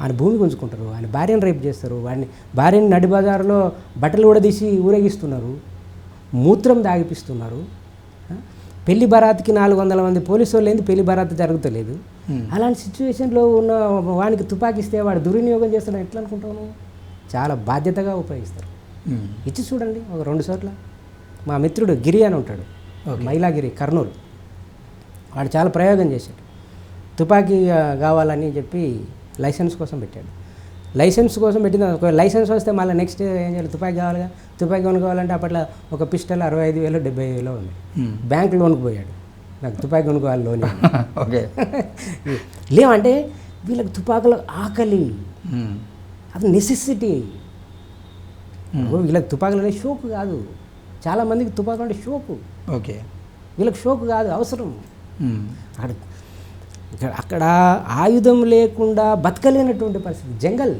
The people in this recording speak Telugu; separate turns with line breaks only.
ఆయన భూమి గుంజుకుంటారు, ఆయన భార్యను రేపు చేస్తారు, వాడిని భార్యని నడి బజారులో బట్టలు కూడా తీసి ఊరేగిస్తున్నారు, మూత్రం దాగిపిస్తున్నారు. పెళ్లి బరాత్కి 400 మంది పోలీసు వాళ్ళు ఏంది పెళ్లి బరాత్ జరుగుతలేదు. అలాంటి సిచ్యువేషన్లో ఉన్న వానికి తుపాకిస్తే వాడు దుర్వినియోగం చేస్తాడు ఎట్లా అనుకుంటాను. చాలా బాధ్యతగా ఉపయోగిస్తారు. ఇచ్చి చూడండి ఒక 2 చోట్ల. మా మిత్రుడు గిరి అని ఉంటాడు, మైలాగిరి, కర్నూలు. వాడు చాలా ప్రయోగం చేశాడు. తుపాకీ కావాలని చెప్పి లైసెన్స్ కోసం పెట్టాడు. లైసెన్స్ కోసం పెట్టిన లైసెన్స్ వస్తే మళ్ళీ నెక్స్ట్ ఏం చేయాలి, తుపాకీ కావాలిగా. తుపాకీ కొనుక్కోవాలంటే అప్పట్లో ఒక పిస్టల్ 65,000 70,000 ఉంది. బ్యాంక్ లోన్కి పోయాడు, నాకు తుపాకీ కొనుక్కోవాలి లోన్.
ఓకే.
లేవంటే వీళ్ళకి తుపాకుల ఆకలి, అది నెసెసిటీ. వీళ్ళకి తుపాకులు అనేది షోకు కాదు. చాలామందికి తుపాకులు అంటే షోకు.
ఓకే.
వీళ్ళకి షోకు కాదు, అవసరం. అక్కడ ఆయుధం లేకుండా బతకలేనటువంటి పరిస్థితి. జంగల్